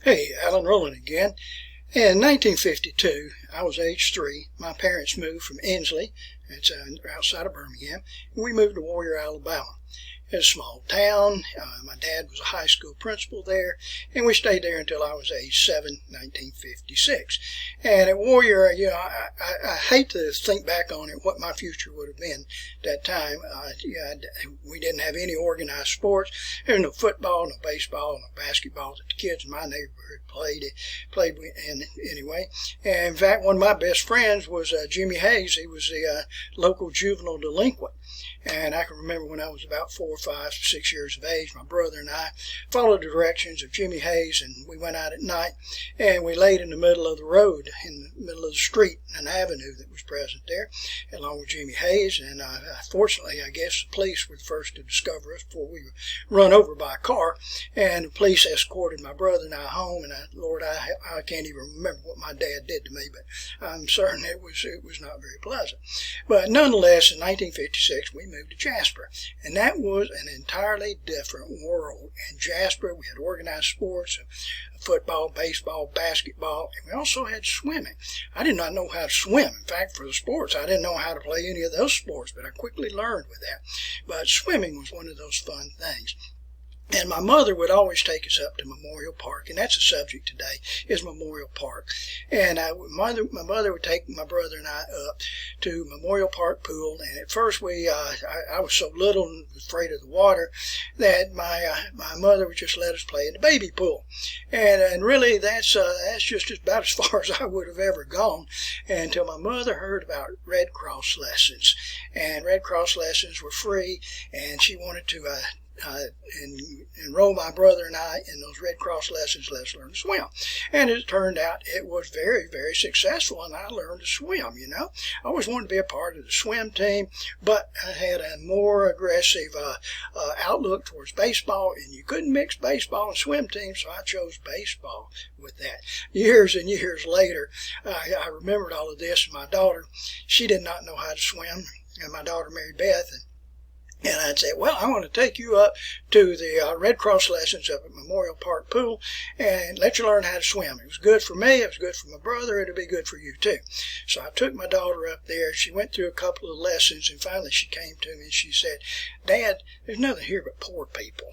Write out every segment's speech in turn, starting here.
Hey, Alan Rowland again. In 1952, I was age 3. My parents moved from Inslee, it's outside of Birmingham, and we moved to Warrior, Alabama. It's a small town. My dad was a high school principal there, and we stayed there until I was age 7, 1956. And at Warrior, I hate to think back on it, what my future would have been at that time. We didn't have any organized sports. There was no football, no baseball, no basketball that the kids in my neighborhood played in anyway. And in fact, one of my best friends was Jimmy Hayes. He was the local juvenile delinquent. And I can remember when I was about 4, 5, 6 years of age, my brother and I followed the directions of Jimmy Hayes, and we went out at night, and we laid in the middle of the road, in the middle of the street, an avenue that was present there, along with Jimmy Hayes. And fortunately, I guess the police were the first to discover us before we were run over by a car. And the police escorted my brother and I home. And Lord, I can't even remember what my dad did to me, but I'm certain it was not very pleasant. But nonetheless, in 1956, we moved to Jasper, and that was an entirely different world. In Jasper, we had organized sports, football, baseball, basketball, and we also had swimming. I did not know how to swim. In fact, for the sports, I didn't know how to play any of those sports, but I quickly learned with that. But swimming was one of those fun things. And my mother would always take us up to Memorial Park, and that's the subject today, is Memorial Park. And my mother would take my brother and I up to Memorial Park pool, and at first I was so little and afraid of the water that my mother would just let us play in the baby pool. And really that's just about as far as I would have ever gone until my mother heard about Red Cross lessons. And Red Cross lessons were free, and she wanted to enroll my brother and I in those Red Cross lessons, Let's Learn to Swim. And it turned out it was very, very successful, and I learned to swim, I always wanted to be a part of the swim team, but I had a more aggressive outlook towards baseball, and you couldn't mix baseball and swim team, so I chose baseball with that. Years and years later, I remembered all of this, and my daughter, she did not know how to swim, and my daughter, Mary Beth, and I'd say, well, I want to take you up to the Red Cross lessons up at Memorial Park Pool and let you learn how to swim. It was good for me. It was good for my brother. It'll be good for you, too. So I took my daughter up there. She went through a couple of lessons, and finally she came to me and she said, Dad, there's nothing here but poor people.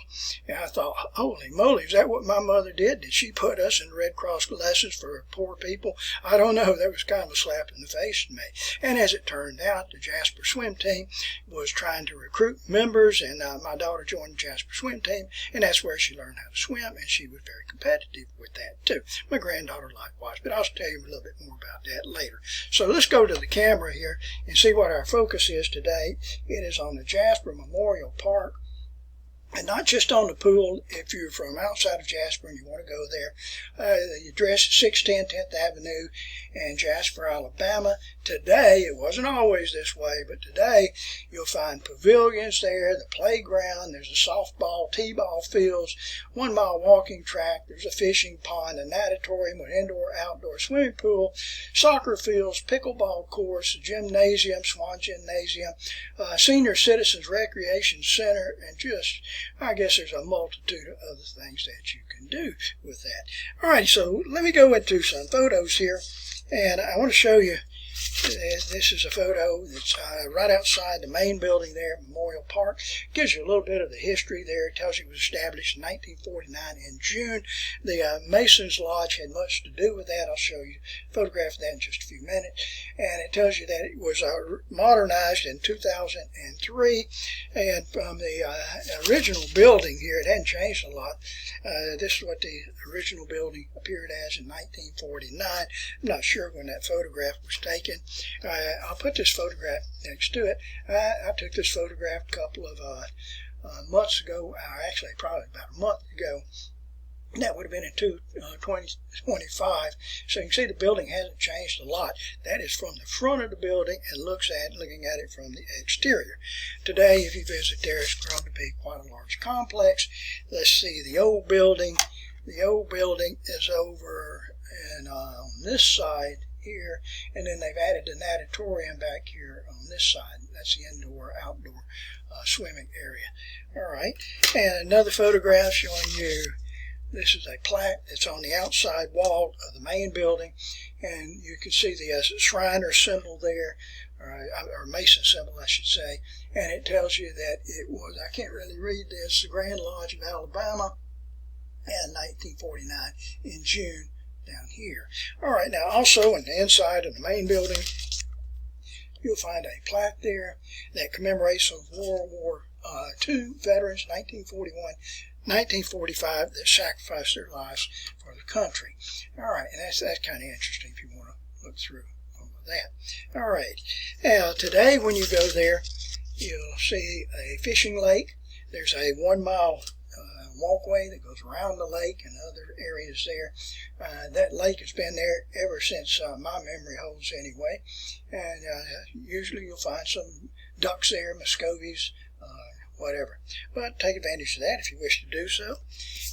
And I thought, holy moly, is that what my mother did? Did she put us in Red Cross lessons for poor people? I don't know. That was kind of a slap in the face to me. And as it turned out, the Jasper swim team was trying to recruit members, and my daughter joined the Jasper swim team, and that's where she learned how to swim, and she was very competitive with that too. My granddaughter likewise, but I'll tell you a little bit more about that later. So let's go to the camera here and see what our focus is today. It is on the Jasper Memorial Park. And not just on the pool. If you're from outside of Jasper and you want to go there, the address is 610 10th Avenue in Jasper, Alabama. Today, it wasn't always this way, but today you'll find pavilions there, the playground, there's a softball, t-ball fields, 1 mile walking track, there's a fishing pond, a natatorium with indoor-outdoor swimming pool, soccer fields, pickleball course, a gymnasium, Swan Gymnasium, senior citizens recreation center, and just, I guess there's a multitude of other things that you can do with that. All right, so let me go into some photos here, and I want to show you. This is a photo that's right outside the main building there at Memorial Park. Gives you a little bit of the history there. It tells you it was established in 1949 in June. The Masons Lodge had much to do with that. I'll show you a photograph of that in just a few minutes. And it tells you that it was modernized in 2003. And from the original building here, it hadn't changed a lot. This is what the original building appeared as in 1949. I'm not sure when that photograph was taken. I'll put this photograph next to it. I took this photograph a couple of months ago, actually probably about a month ago. That would have been in 2025. So you can see the building hasn't changed a lot. That is from the front of the building and looking at it from the exterior. Today, if you visit there, it's grown to be quite a large complex. Let's see the old building. The old building is over and on this side here, and then they've added the natatorium back here on this side. That's the indoor-outdoor swimming area. All right, and another photograph showing you This is a plaque that's on the outside wall of the main building, and you can see the Shriner symbol there, or Mason symbol, I should say, and it tells you that it was, I can't really read this, the Grand Lodge of Alabama, and 1949 in June down here. All right, now also in the inside of the main building, you'll find a plaque there that commemorates of World War II veterans, 1945, that sacrificed their lives for the country. All right, and that's kind of interesting if you want to look through all of that. All right, now today when you go there, you'll see a fishing lake. There's a 1 mile walkway that goes around the lake and other areas there. That lake has been there ever since my memory holds anyway, and usually you'll find some ducks there, muscovies, whatever. But take advantage of that if you wish to do so.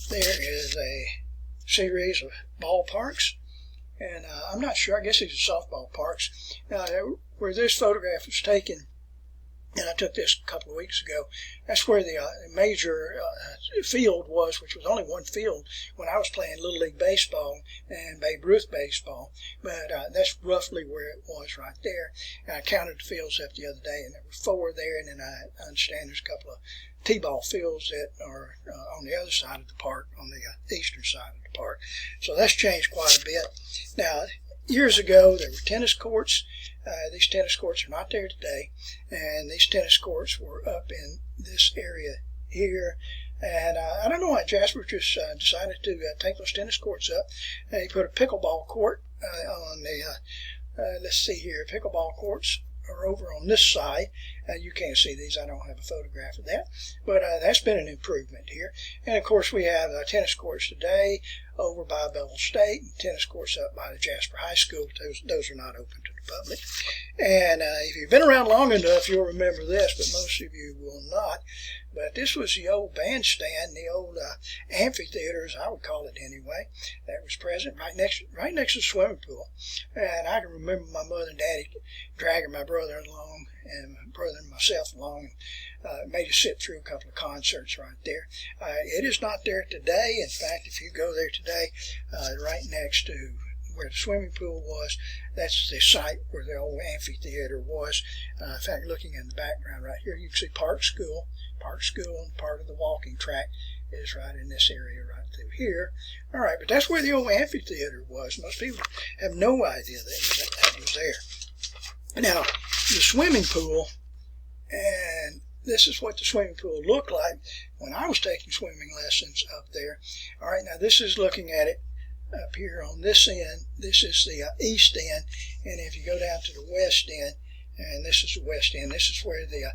There is a series of ballparks, and I'm not sure, I guess these are softball parks. Now, where this photograph was taken, and I took this a couple of weeks ago, that's where the major field was, which was only one field when I was playing Little League Baseball and Babe Ruth Baseball. But that's roughly where it was right there. And I counted the fields up the other day, and there were 4 there, and then I understand there's a couple of T-ball fields that are on the other side of the park, on the eastern side of the park. So that's changed quite a bit. Now, years ago, there were tennis courts. These tennis courts are not there today, and these tennis courts were up in this area here. And I don't know why Jasper just decided to take those tennis courts up. And he put a pickleball court on the, let's see here, pickleball courts are over on this side. You can't see these, I don't have a photograph of that, but that's been an improvement here. And of course we have tennis courts today over by Bevel State, and tennis courts up by the Jasper High School. Those are not open to the public. And if you've been around long enough, you'll remember this, but most of you will not. But this was the old bandstand, the old amphitheater, as I would call it anyway, that was present right next to the swimming pool. And I can remember my mother and daddy dragging my brother along, and my brother and myself along, and made us sit through a couple of concerts right there. It is not there today. In fact, if you go there today, right next to where the swimming pool was, that's the site where the old amphitheater was. In fact, looking in the background right here, you can see Park School, and part of the walking track is right in this area right through here. All right, but that's where the old amphitheater was. Most people have no idea that was there. Now, the swimming pool, and this is what the swimming pool looked like when I was taking swimming lessons up there. All right, now this is looking at it up here on this end. This is the east end, and if you go down to the west end, and this is the west end, this is where the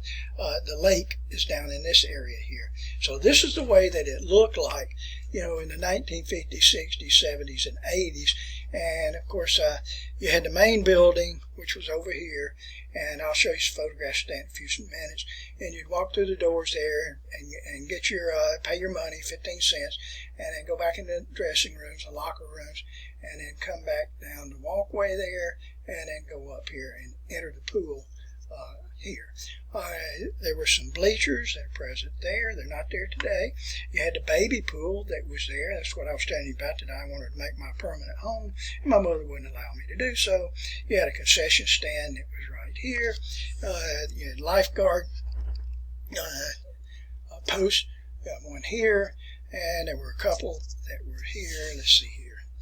lake is down in this area here. So this is the way that it looked like, in the 1950s, 60s, 70s, and 80s. And of course, you had the main building, which was over here, and I'll show you some photographs of that in a few minutes. And you'd walk through the doors there and get your pay your money, 15 cents, and then go back into the dressing rooms, the locker rooms, and then come back down the walkway there, and then go up here and enter the pool here. There were some bleachers that are present there. They're not there today. You had the baby pool that was there. That's what I was telling you about, that I wanted to make my permanent home, and my mother wouldn't allow me to do so. You had a concession stand that was right here. You had lifeguard posts. Got one here, and there were a couple that were here. Let's see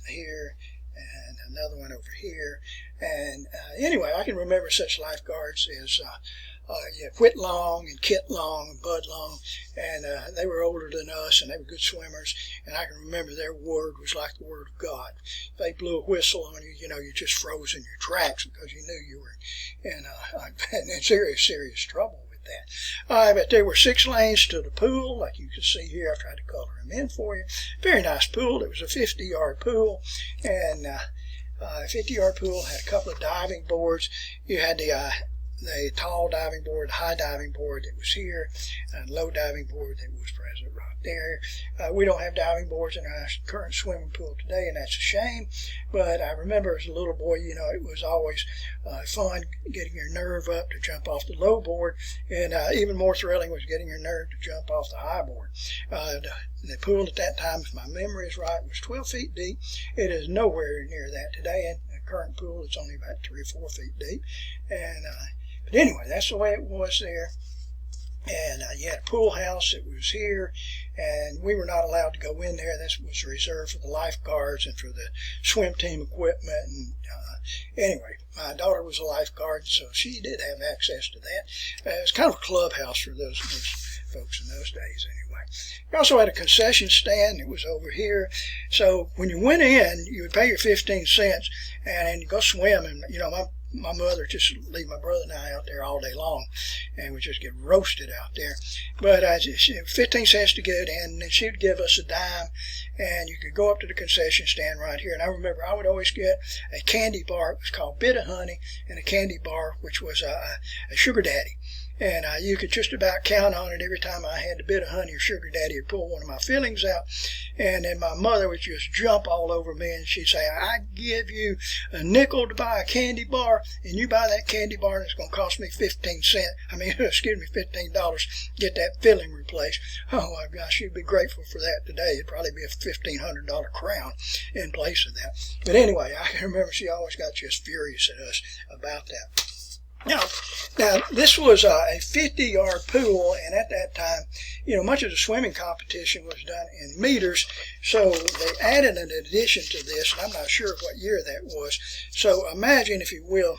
here, and another one over here. And anyway, I can remember such lifeguards as Whit Long and Kit Long and Bud Long, and they were older than us, and they were good swimmers. And I can remember their word was like the word of God. If they blew a whistle on you, you just froze in your tracks because you knew you were in serious, serious trouble with that. But there were 6 lanes to the pool, like you can see here. I've tried to color them in for you. Very nice pool. It was a 50-yard pool, and 50-yard pool had a couple of diving boards. You had the the tall diving board, high diving board that was here, and low diving board that was present right there. We don't have diving boards in our current swimming pool today, and that's a shame. But I remember as a little boy, it was always fun getting your nerve up to jump off the low board, and even more thrilling was getting your nerve to jump off the high board. The pool at that time, if my memory is right, was 12 feet deep. It is nowhere near that today. In the current pool, it's only about 3 or 4 feet deep. But anyway, that's the way it was there. And you had a pool house that was here, and we were not allowed to go in there. This was reserved for the lifeguards and for the swim team equipment. And anyway, my daughter was a lifeguard, so she did have access to that. It was kind of a clubhouse for those folks in those days anyway. We also had a concession stand. It was over here. So when you went in, you would pay your 15 cents and then you go swim. And, my mother just leave my brother and I out there all day long, and we just get roasted out there. But 15 cents to get in, and then she would give us a dime, and you could go up to the concession stand right here. And I remember I would always get a candy bar. It was called Bit of Honey, and a candy bar, which was a sugar daddy. And you could just about count on it every time I had a bit of honey or sugar daddy would pull one of my fillings out. And then my mother would just jump all over me and she'd say, I give you a nickel to buy a candy bar, and you buy that candy bar and it's going to cost me $15. $15 get that filling replaced. Oh my gosh, you'd be grateful for that today. It'd probably be a $1,500 crown in place of that. But anyway, I can remember she always got just furious at us about that. Now this was a 50-yard pool, and at that time, much of the swimming competition was done in meters, so they added an addition to this, and I'm not sure what year that was. So imagine, if you will,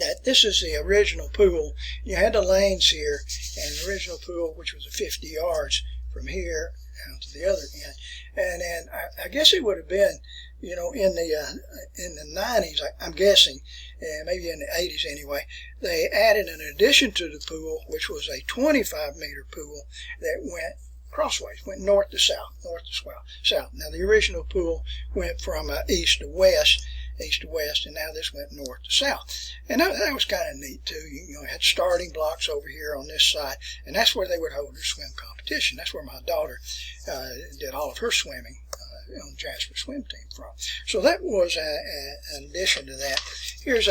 that this is the original pool. You had the lanes here, and the original pool, which was 50 yards from here down to the other end. And then I guess it would have been, in the 90s, I'm guessing, and maybe in the 80s anyway, they added an addition to the pool, which was a 25-meter pool that went crossways, went north to south, south. Now, the original pool went from east to west, and now this went north to south. And that was kind of neat, too. You had starting blocks over here on this side, and that's where they would hold their swim competition. That's where my daughter did all of her swimming on the Jasper swim team from. So that was an addition to that. Here's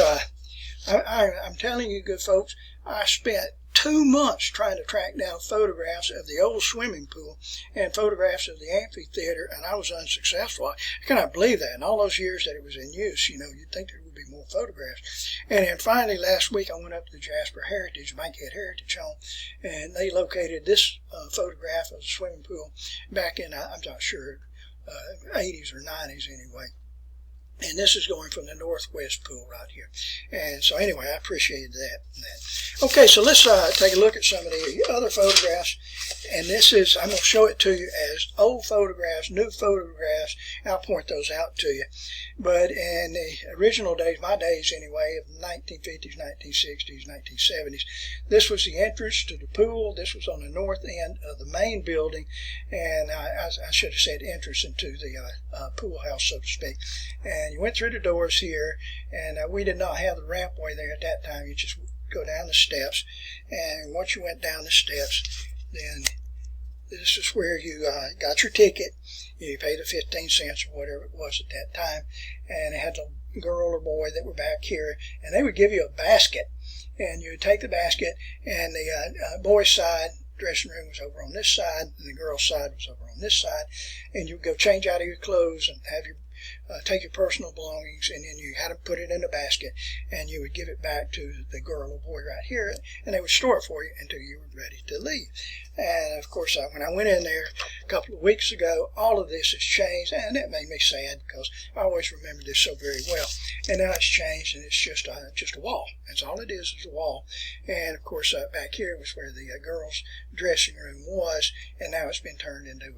I'm telling you, good folks, I spent 2 months trying to track down photographs of the old swimming pool and photographs of the amphitheater, and I was unsuccessful. I cannot believe that. In all those years that it was in use, you'd think there would be more photographs. And then finally, last week, I went up to the Jasper Bankhead Heritage Home, and they located this photograph of the swimming pool back in, I'm not sure, 80s or 90s anyway. And this is going from the northwest pool right here. And so anyway, I appreciated that. Okay, so let's take a look at some of the other photographs. And this is, I'm going to show it to you as old photographs, new photographs. I'll point those out to you. But in the original days, my days anyway, of the 1950s, 1960s, 1970s, this was the entrance to the pool. This was on the north end of the main building. And I should have said entrance into the pool house, so to speak. And you went through the doors here, and we did not have the rampway there at that time. You just go down the steps, and once you went down the steps, then this is where you got your ticket. You paid the 15 cents or whatever it was at that time, and it had the girl or boy that were back here, and they would give you a basket, and you would take the basket, and the boys' side dressing room was over on this side, and the girls' side was over on this side, and you would go change out of your clothes and have your take your personal belongings, and then you had to put it in a basket, and you would give it back to the girl or boy right here, and they would store it for you until you were ready to leave. And of course, when I went in there a couple of weeks ago, all of this has changed, and that made me sad because I always remember this so very well. And now it's changed, and it's just a wall. That's all it is a wall. And of course, back here was where the girls' dressing room was, and now it's been turned into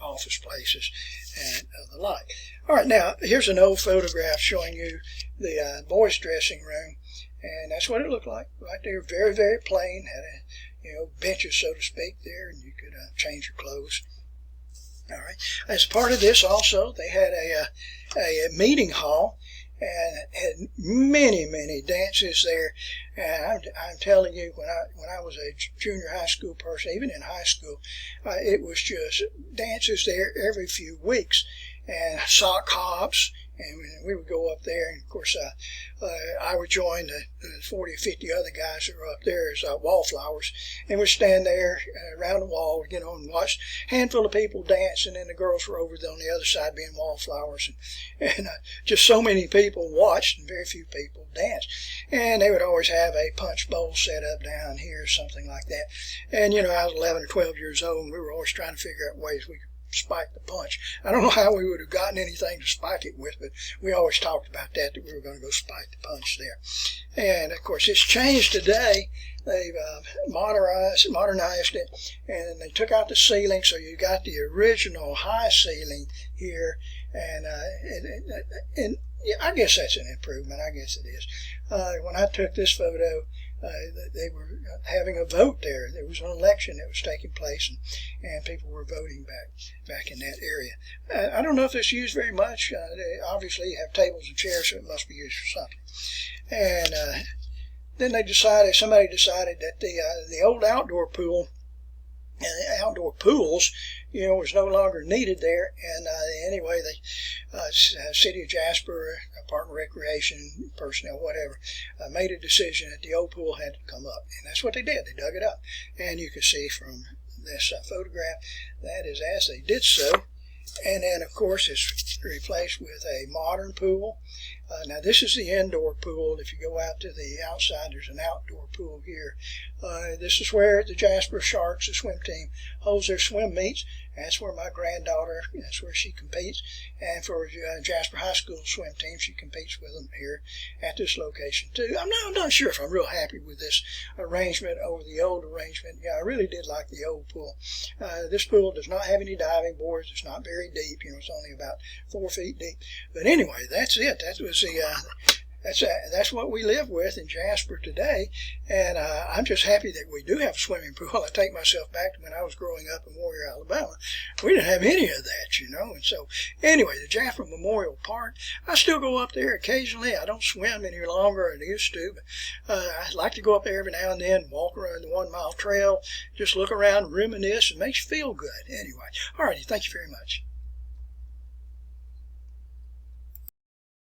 office places and the like. All right, now here's an old photograph showing you the boys' dressing room, and that's what it looked like right there. Very, very plain. Had a benches, so to speak, there, and you could change your clothes. All right. As part of this, also, they had a meeting hall, and had many, many dances there. And I'm telling you, when I was a junior high school person, even in high school, it was just dances there every few weeks, and sock hops. And we would go up there, and of course, I would join the 40 or 50 other guys that were up there as wallflowers, and we'd stand there around the wall, and watch a handful of people dance, and then the girls were over on the other side being wallflowers, and just so many people watched, and very few people danced. And they would always have a punch bowl set up down here, or something like that. And I was 11 or 12 years old, and we were always trying to figure out ways we could spike the punch. I don't know how we would have gotten anything to spike it with, but we always talked about that we were going to go spike the punch there. And of course, it's changed today. They've modernized it, and they took out the ceiling, so you got the original high ceiling here, and I guess that's an improvement. I guess it is. When I took this photo, they were having a vote there. There was an election that was taking place, and people were voting back in that area. I don't know if it's used very much. They obviously have tables and chairs, so it must be used for something. And then somebody decided that the old outdoor pool and the outdoor pools, was no longer needed there. And anyway, the City of Jasper, Department of Recreation, personnel, whatever, made a decision that the old pool had to come up. And that's what they did. They dug it up. And you can see from this photograph, that is as they did so. And then, of course, it's replaced with a modern pool. Now, this is the indoor pool. If you go out to the outside, there's an outdoor pool here. This is where the Jasper Sharks, the swim team, holds their swim meets. That's where my granddaughter, that's where she competes. And for Jasper High School swim team, she competes with them here at this location, too. I'm not sure if I'm real happy with this arrangement over the old arrangement. Yeah, I really did like the old pool. This pool does not have any diving boards. It's not very deep. It's only about 4 feet deep. But anyway, that's it. That was that's what we live with in Jasper today, and I'm just happy that we do have a swimming pool. I take myself back to when I was growing up in Warrior, Alabama. We didn't have any of that, and so anyway, the Jasper Memorial Park, I still go up there occasionally. I don't swim any longer than I used to, but I like to go up there every now and then, walk around the 1 mile trail, just look around, reminisce. It makes you feel good. Anyway, all righty, thank you very much.